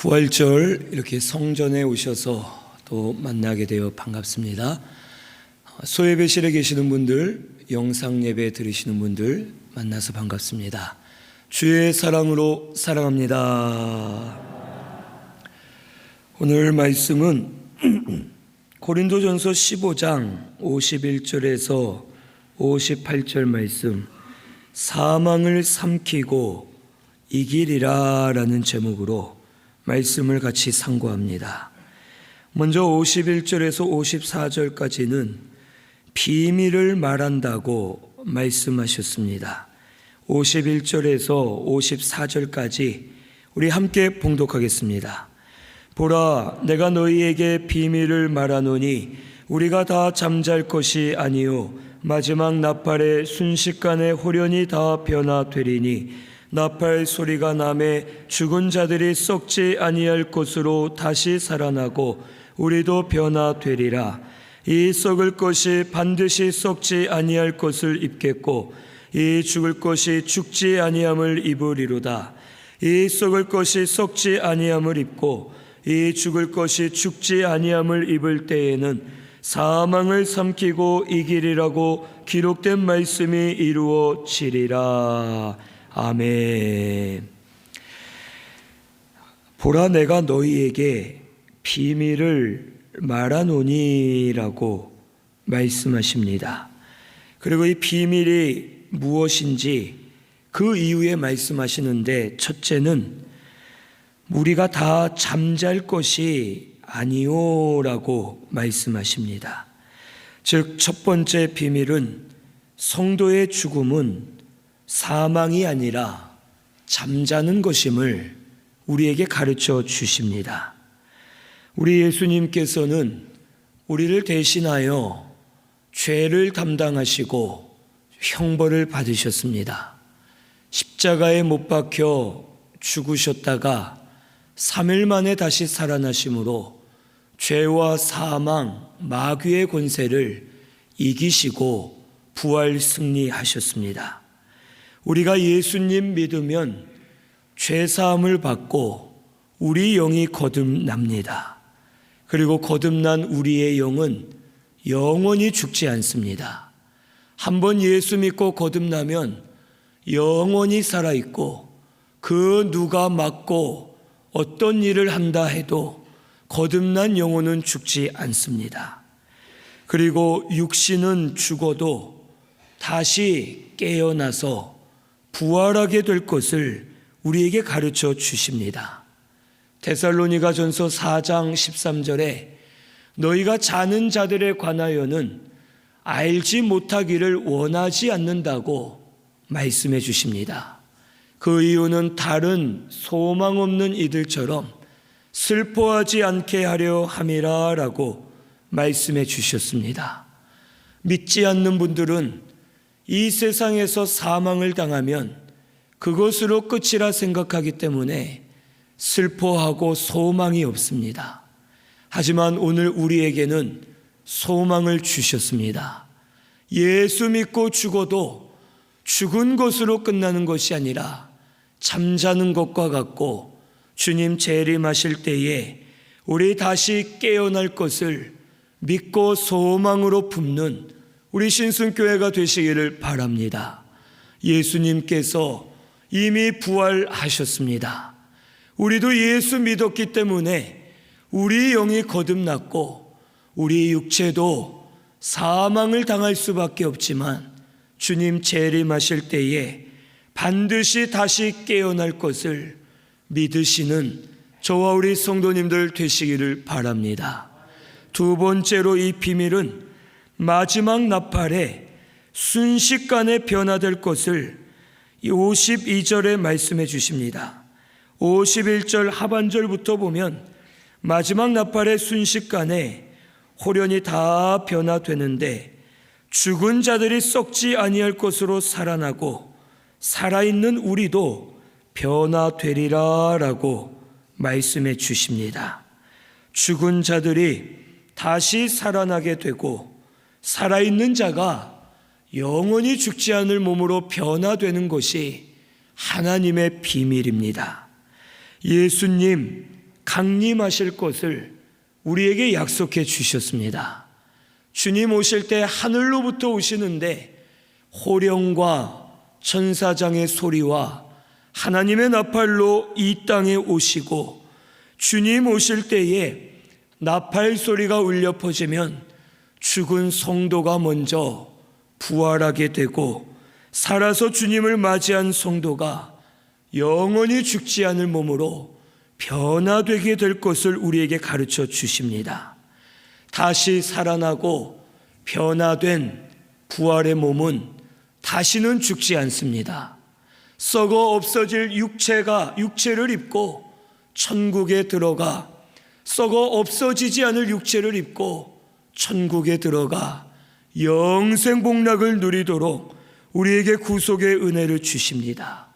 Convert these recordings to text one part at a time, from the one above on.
부활절 이렇게 성전에 오셔서 또 만나게 되어 반갑습니다. 소예배실에 계시는 분들, 영상예배 들으시는 분들 만나서 반갑습니다. 주의 사랑으로 사랑합니다. 오늘 말씀은 고린도전서 15장 51절에서 58절 말씀, 사망을 삼키고 이기리라 라는 제목으로 말씀을 같이 상고합니다. 먼저 51절에서 54절까지는 비밀을 말한다고 말씀하셨습니다. 51절에서 54절까지 우리 함께 봉독하겠습니다. 보라, 내가 너희에게 비밀을 말하노니 우리가 다 잠잘 것이 아니요 마지막 나팔의 순식간에 홀연히 다 변화되리니 나팔 소리가 나매 죽은 자들이 썩지 아니할 것으로 다시 살아나고 우리도 변화되리라. 이 썩을 것이 반드시 썩지 아니할 것을 입겠고 이 죽을 것이 죽지 아니함을 입으리로다. 이 썩을 것이 썩지 아니함을 입고 이 죽을 것이 죽지 아니함을 입을 때에는 사망을 삼키고 이기리라고 기록된 말씀이 이루어지리라. 아멘. 보라, 내가 너희에게 비밀을 말하노니라고 말씀하십니다. 그리고 이 비밀이 무엇인지 그 이후에 말씀하시는데, 첫째는 우리가 다 잠잘 것이 아니오라고 말씀하십니다. 즉, 첫 번째 비밀은 성도의 죽음은 사망이 아니라 잠자는 것임을 우리에게 가르쳐 주십니다. 우리 예수님께서는 우리를 대신하여 죄를 담당하시고 형벌을 받으셨습니다. 십자가에 못 박혀 죽으셨다가 3일 만에 다시 살아나심으로 죄와 사망, 마귀의 권세를 이기시고 부활 승리하셨습니다. 우리가 예수님 믿으면 죄사함을 받고 우리 영이 거듭납니다. 그리고 거듭난 우리의 영은 영원히 죽지 않습니다. 한번 예수 믿고 거듭나면 영원히 살아있고 그 누가 맞고 어떤 일을 한다 해도 거듭난 영혼은 죽지 않습니다. 그리고 육신은 죽어도 다시 깨어나서 부활하게 될 것을 우리에게 가르쳐 주십니다. 데살로니가전서 4장 13절에 너희가 자는 자들에 관하여는 알지 못하기를 원하지 않는다고 말씀해 주십니다. 그 이유는 다른 소망 없는 이들처럼 슬퍼하지 않게 하려 함이라 라고 말씀해 주셨습니다. 믿지 않는 분들은 이 세상에서 사망을 당하면 그것으로 끝이라 생각하기 때문에 슬퍼하고 소망이 없습니다. 하지만 오늘 우리에게는 소망을 주셨습니다. 예수 믿고 죽어도 죽은 것으로 끝나는 것이 아니라 잠자는 것과 같고 주님 재림하실 때에 우리 다시 깨어날 것을 믿고 소망으로 품는 우리 신순교회가 되시기를 바랍니다. 예수님께서 이미 부활하셨습니다. 우리도 예수 믿었기 때문에 우리 영이 거듭났고 우리 육체도 사망을 당할 수밖에 없지만 주님 재림하실 때에 반드시 다시 깨어날 것을 믿으시는 저와 우리 성도님들 되시기를 바랍니다. 두 번째로 이 비밀은 마지막 나팔에 순식간에 변화될 것을 52절에 말씀해 주십니다. 51절 하반절부터 보면 마지막 나팔의 순식간에 홀연히 다 변화되는데 죽은 자들이 썩지 아니할 것으로 살아나고 살아있는 우리도 변화되리라 라고 말씀해 주십니다. 죽은 자들이 다시 살아나게 되고 살아있는 자가 영원히 죽지 않을 몸으로 변화되는 것이 하나님의 비밀입니다. 예수님 강림하실 것을 우리에게 약속해 주셨습니다. 주님 오실 때 하늘로부터 오시는데 호령과 천사장의 소리와 하나님의 나팔로 이 땅에 오시고, 주님 오실 때에 나팔 소리가 울려 퍼지면 죽은 성도가 먼저 부활하게 되고, 살아서 주님을 맞이한 성도가 영원히 죽지 않을 몸으로 변화되게 될 것을 우리에게 가르쳐 주십니다. 다시 살아나고 변화된 부활의 몸은 다시는 죽지 않습니다. 썩어 없어질 육체를 입고 천국에 들어가, 썩어 없어지지 않을 육체를 입고 천국에 들어가 영생 복락을 누리도록 우리에게 구속의 은혜를 주십니다.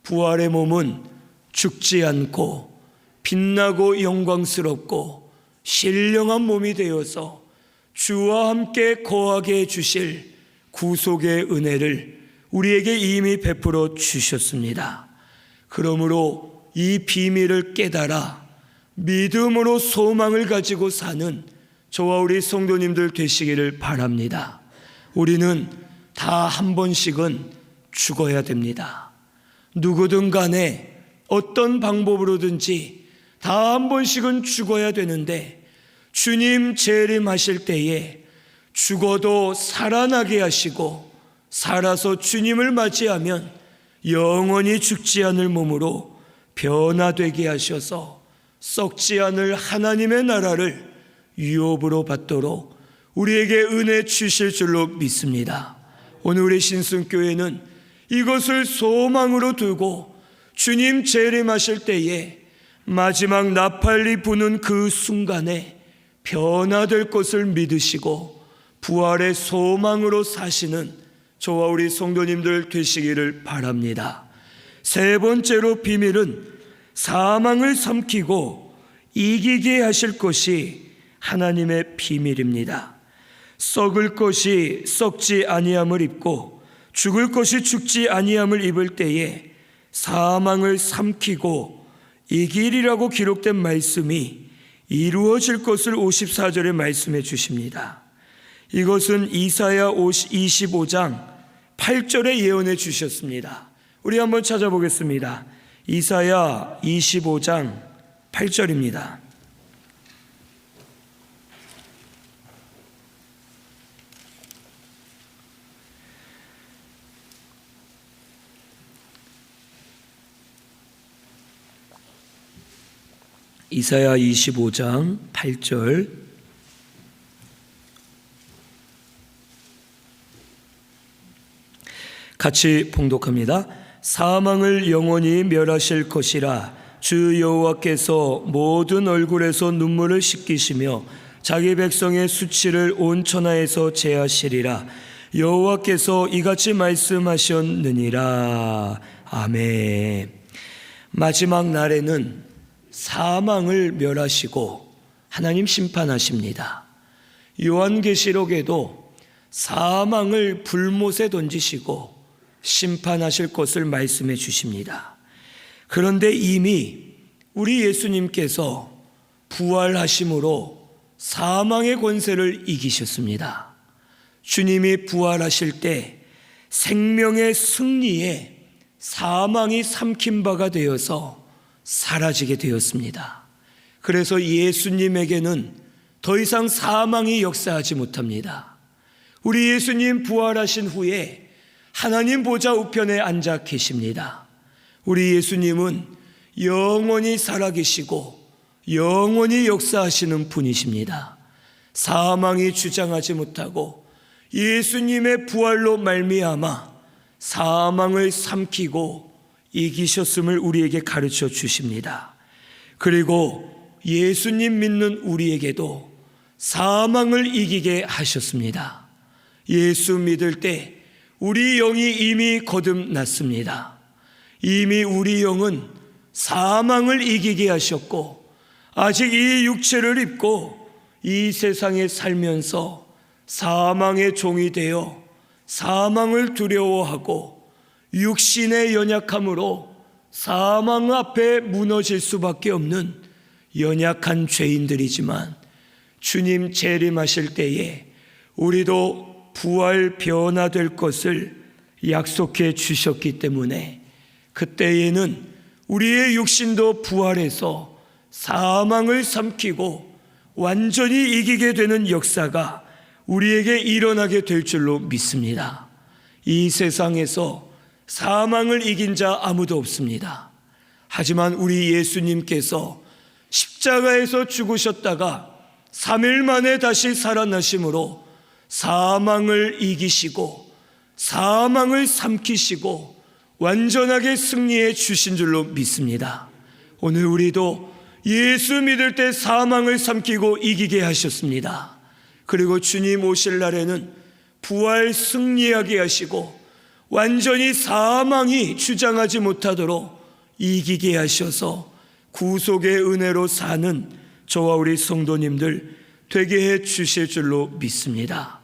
부활의 몸은 죽지 않고 빛나고 영광스럽고 신령한 몸이 되어서 주와 함께 거하게 해주실 구속의 은혜를 우리에게 이미 베풀어 주셨습니다. 그러므로 이 비밀을 깨달아 믿음으로 소망을 가지고 사는 저와 우리 성도님들 되시기를 바랍니다. 우리는 다 한 번씩은 죽어야 됩니다. 누구든 간에 어떤 방법으로든지 다 한 번씩은 죽어야 되는데, 주님 재림하실 때에 죽어도 살아나게 하시고 살아서 주님을 맞이하면 영원히 죽지 않을 몸으로 변화되게 하셔서 썩지 않을 하나님의 나라를 유업으로 받도록 우리에게 은혜 주실 줄로 믿습니다. 오늘 우리 신승교회는 이것을 소망으로 두고 주님 재림하실 때에 마지막 나팔이 부는 그 순간에 변화될 것을 믿으시고 부활의 소망으로 사시는 저와 우리 성도님들 되시기를 바랍니다. 세 번째로 비밀은 사망을 삼키고 이기게 하실 것이 하나님의 비밀입니다. 썩을 것이 썩지 아니함을 입고 죽을 것이 죽지 아니함을 입을 때에 사망을 삼키고 이기리라고 기록된 말씀이 이루어질 것을 54절에 말씀해 주십니다. 이것은 이사야 25장 8절에 예언해 주셨습니다. 우리 한번 찾아보겠습니다. 이사야 25장 8절입니다. 이사야 25장 8절. 같이 봉독합니다. 사망을 영원히 멸하실 것이라. 주 여호와께서 모든 얼굴에서 눈물을 씻기시며 자기 백성의 수치를 온 천하에서 제하시리라. 여호와께서 이같이 말씀하셨느니라. 아멘. 마지막 날에는 사망을 멸하시고 하나님 심판하십니다. 요한계시록에도 사망을 불못에 던지시고 심판하실 것을 말씀해 주십니다. 그런데 이미 우리 예수님께서 부활하심으로 사망의 권세를 이기셨습니다. 주님이 부활하실 때 생명의 승리에 사망이 삼킨 바가 되어서 사라지게 되었습니다. 그래서 예수님에게는 더 이상 사망이 역사하지 못합니다. 우리 예수님 부활하신 후에 하나님 보좌 우편에 앉아 계십니다. 우리 예수님은 영원히 살아계시고 영원히 역사하시는 분이십니다. 사망이 주장하지 못하고 예수님의 부활로 말미암아 사망을 삼키고 이기셨음을 우리에게 가르쳐 주십니다. 그리고 예수님 믿는 우리에게도 사망을 이기게 하셨습니다. 예수 믿을 때 우리 영이 이미 거듭났습니다. 이미 우리 영은 사망을 이기게 하셨고, 아직 이 육체를 입고 이 세상에 살면서 사망의 종이 되어 사망을 두려워하고 육신의 연약함으로 사망 앞에 무너질 수밖에 없는 연약한 죄인들이지만 주님 재림하실 때에 우리도 부활 변화될 것을 약속해 주셨기 때문에 그때에는 우리의 육신도 부활해서 사망을 삼키고 완전히 이기게 되는 역사가 우리에게 일어나게 될 줄로 믿습니다. 이 세상에서 사망을 이긴 자 아무도 없습니다. 하지만 우리 예수님께서 십자가에서 죽으셨다가 3일 만에 다시 살아나심으로 사망을 이기시고 사망을 삼키시고 완전하게 승리해 주신 줄로 믿습니다. 오늘 우리도 예수 믿을 때 사망을 삼키고 이기게 하셨습니다. 그리고 주님 오실 날에는 부활 승리하게 하시고 완전히 사망이 주장하지 못하도록 이기게 하셔서 구속의 은혜로 사는 저와 우리 성도님들 되게 해 주실 줄로 믿습니다.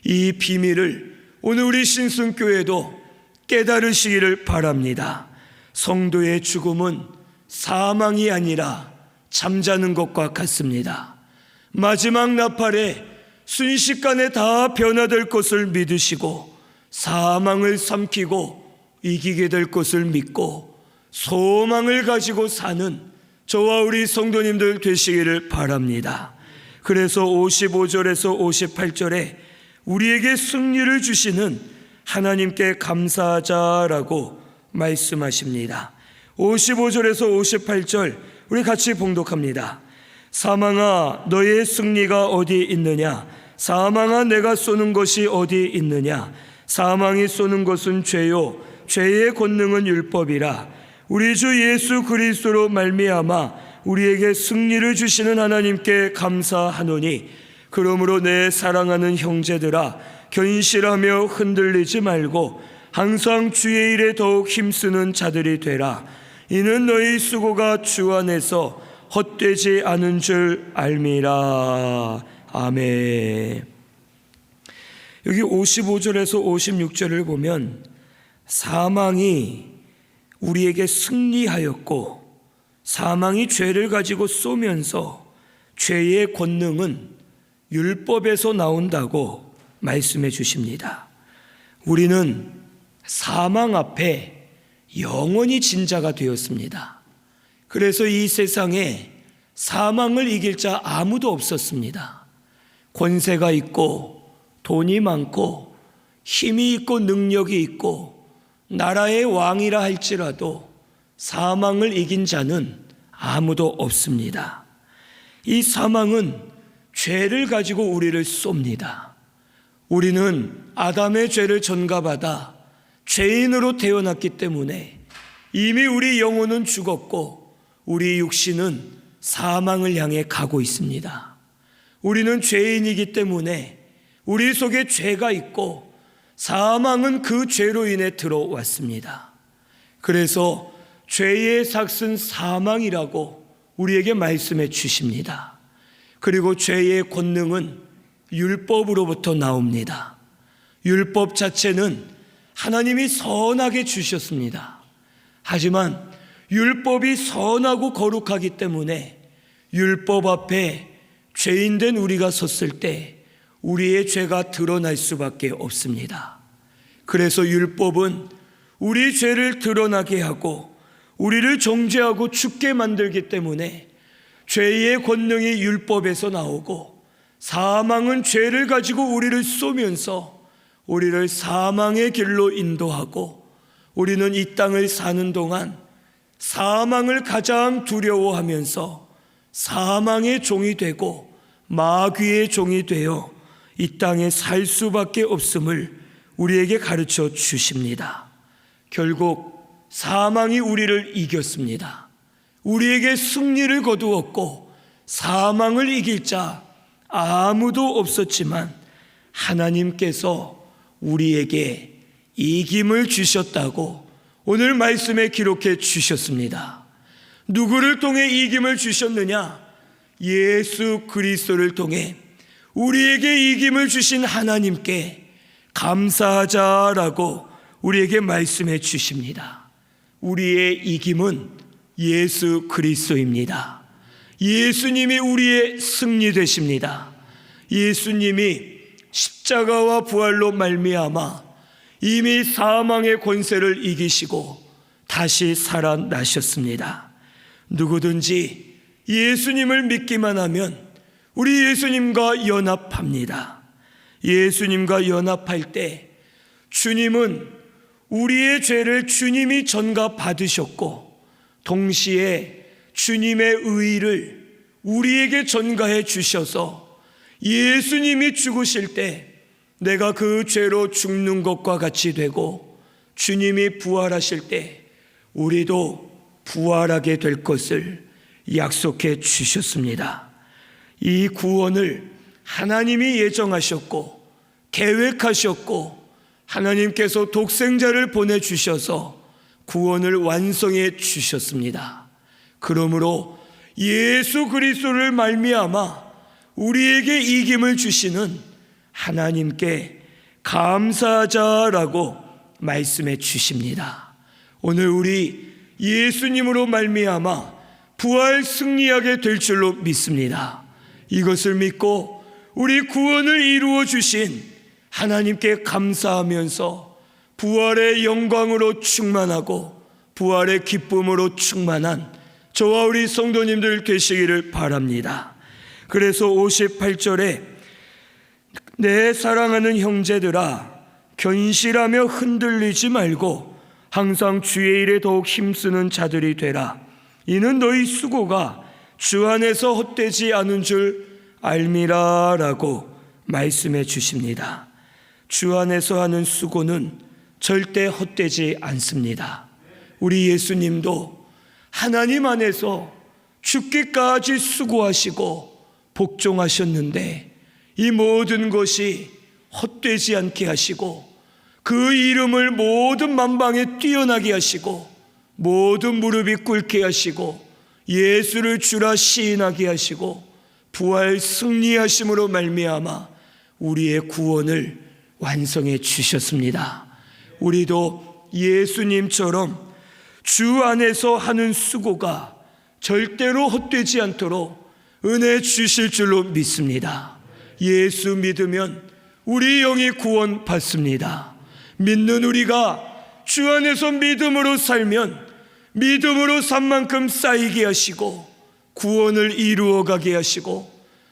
이 비밀을 오늘 우리 신순교회도 깨달으시기를 바랍니다. 성도의 죽음은 사망이 아니라 잠자는 것과 같습니다. 마지막 나팔에 순식간에 다 변화될 것을 믿으시고 사망을 삼키고 이기게 될 것을 믿고 소망을 가지고 사는 저와 우리 성도님들 되시기를 바랍니다. 그래서 55절에서 58절에 우리에게 승리를 주시는 하나님께 감사하자라고 말씀하십니다. 55절에서 58절 우리 같이 봉독합니다. 사망아 너의 승리가 어디 있느냐? 사망아 내가 쏘는 것이 어디 있느냐? 사망이 쏘는 것은 죄요 죄의 권능은 율법이라. 우리 주 예수 그리스도로 말미암아 우리에게 승리를 주시는 하나님께 감사하노니 그러므로 내 사랑하는 형제들아 견실하며 흔들리지 말고 항상 주의 일에 더욱 힘쓰는 자들이 되라. 이는 너희 수고가 주 안에서 헛되지 않은 줄 알미라. 아멘. 여기 55절에서 56절을 보면 사망이 우리에게 승리하였고 사망이 죄를 가지고 쏘면서 죄의 권능은 율법에서 나온다고 말씀해 주십니다. 우리는 사망 앞에 영원히 진 자가 되었습니다. 그래서 이 세상에 사망을 이길 자 아무도 없었습니다. 권세가 있고 돈이 많고 힘이 있고 능력이 있고 나라의 왕이라 할지라도 사망을 이긴 자는 아무도 없습니다. 이 사망은 죄를 가지고 우리를 쏩니다. 우리는 아담의 죄를 전가받아 죄인으로 태어났기 때문에 이미 우리 영혼은 죽었고 우리 육신은 사망을 향해 가고 있습니다. 우리는 죄인이기 때문에 우리 속에 죄가 있고 사망은 그 죄로 인해 들어왔습니다. 그래서 죄의 삭은 사망이라고 우리에게 말씀해 주십니다. 그리고 죄의 권능은 율법으로부터 나옵니다. 율법 자체는 하나님이 선하게 주셨습니다. 하지만 율법이 선하고 거룩하기 때문에 율법 앞에 죄인된 우리가 섰을 때 우리의 죄가 드러날 수밖에 없습니다. 그래서 율법은 우리 죄를 드러나게 하고 우리를 정죄하고 죽게 만들기 때문에 죄의 권능이 율법에서 나오고 사망은 죄를 가지고 우리를 쏘면서 우리를 사망의 길로 인도하고 우리는 이 땅을 사는 동안 사망을 가장 두려워하면서 사망의 종이 되고 마귀의 종이 되어 이 땅에 살 수밖에 없음을 우리에게 가르쳐 주십니다. 결국 사망이 우리를 이겼습니다. 우리에게 승리를 거두었고 사망을 이길 자 아무도 없었지만 하나님께서 우리에게 이김을 주셨다고 오늘 말씀에 기록해 주셨습니다. 누구를 통해 이김을 주셨느냐? 예수 그리스도를 통해 우리에게 이김을 주신 하나님께 감사하자라고 우리에게 말씀해 주십니다. 우리의 이김은 예수 그리스도입니다. 예수님이 우리의 승리 되십니다. 예수님이 십자가와 부활로 말미암아 이미 사망의 권세를 이기시고 다시 살아나셨습니다. 누구든지 예수님을 믿기만 하면 우리 예수님과 연합합니다. 예수님과 연합할 때 주님은 우리의 죄를 주님이 전가 받으셨고 동시에 주님의 의를 우리에게 전가해 주셔서 예수님이 죽으실 때 내가 그 죄로 죽는 것과 같이 되고 주님이 부활하실 때 우리도 부활하게 될 것을 약속해 주셨습니다. 이 구원을 하나님이 예정하셨고 계획하셨고 하나님께서 독생자를 보내주셔서 구원을 완성해 주셨습니다. 그러므로 예수 그리스도를 말미암아 우리에게 이김을 주시는 하나님께 감사하자라고 말씀해 주십니다. 오늘 우리 예수님으로 말미암아 부활 승리하게 될 줄로 믿습니다. 이것을 믿고 우리 구원을 이루어 주신 하나님께 감사하면서 부활의 영광으로 충만하고 부활의 기쁨으로 충만한 저와 우리 성도님들 되시기를 바랍니다. 그래서 58절에 내 사랑하는 형제들아 견실하며 흔들리지 말고 항상 주의 일에 더욱 힘쓰는 자들이 되라. 이는 너희 수고가 주 안에서 헛되지 않은 줄 알미라 라고 말씀해 주십니다. 주 안에서 하는 수고는 절대 헛되지 않습니다. 우리 예수님도 하나님 안에서 죽기까지 수고하시고 복종하셨는데 이 모든 것이 헛되지 않게 하시고 그 이름을 모든 만방에 뛰어나게 하시고 모든 무릎이 꿇게 하시고 예수를 주라 시인하게 하시고 부활 승리하심으로 말미암아 우리의 구원을 완성해 주셨습니다. 우리도 예수님처럼 주 안에서 하는 수고가 절대로 헛되지 않도록 은혜 주실 줄로 믿습니다. 예수 믿으면 우리 영이 구원 받습니다. 믿는 우리가 주 안에서 믿음으로 살면 믿음으로 산 만큼 쌓이게 하시고 구원을 이루어가게 하시고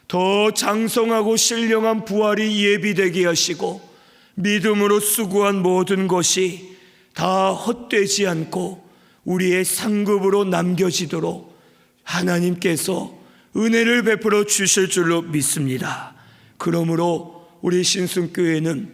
더 장성하고 신령한 부활이 예비되게 하시고 믿음으로 수고한 모든 것이 다 헛되지 않고 우리의 상급으로 남겨지도록 하나님께서 은혜를 베풀어 주실 줄로 믿습니다. 그러므로 우리 신순교회는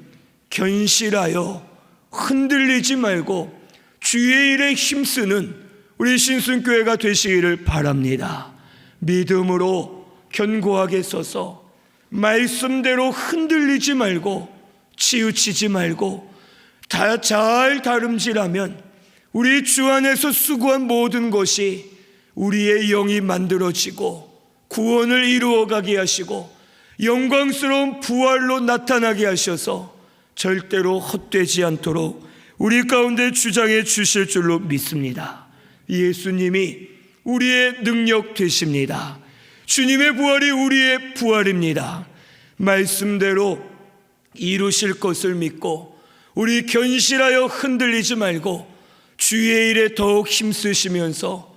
견실하여 흔들리지 말고 주의 일에 힘쓰는 우리 신순교회가 되시기를 바랍니다. 믿음으로 견고하게 서서 말씀대로 흔들리지 말고 치우치지 말고 다 잘 다름질하면 우리 주 안에서 수고한 모든 것이 우리의 영이 만들어지고 구원을 이루어가게 하시고 영광스러운 부활로 나타나게 하셔서 절대로 헛되지 않도록 우리 가운데 주장해 주실 줄로 믿습니다. 예수님이 우리의 능력 되십니다. 주님의 부활이 우리의 부활입니다. 말씀대로 이루실 것을 믿고 우리 견실하여 흔들리지 말고 주의 일에 더욱 힘쓰시면서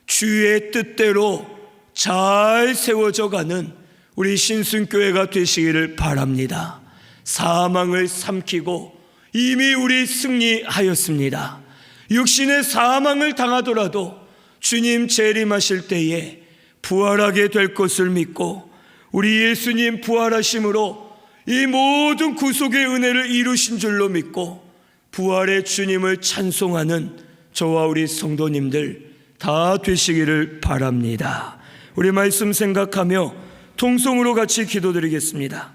주의 뜻대로 잘 세워져 가는 우리 신순교회가 되시기를 바랍니다. 사망을 삼키고 이미 우리 승리하였습니다. 육신의 사망을 당하더라도 주님 재림하실 때에 부활하게 될 것을 믿고 우리 예수님 부활하심으로 이 모든 구속의 은혜를 이루신 줄로 믿고 부활의 주님을 찬송하는 저와 우리 성도님들 다 되시기를 바랍니다. 우리 말씀 생각하며 통성으로 같이 기도드리겠습니다.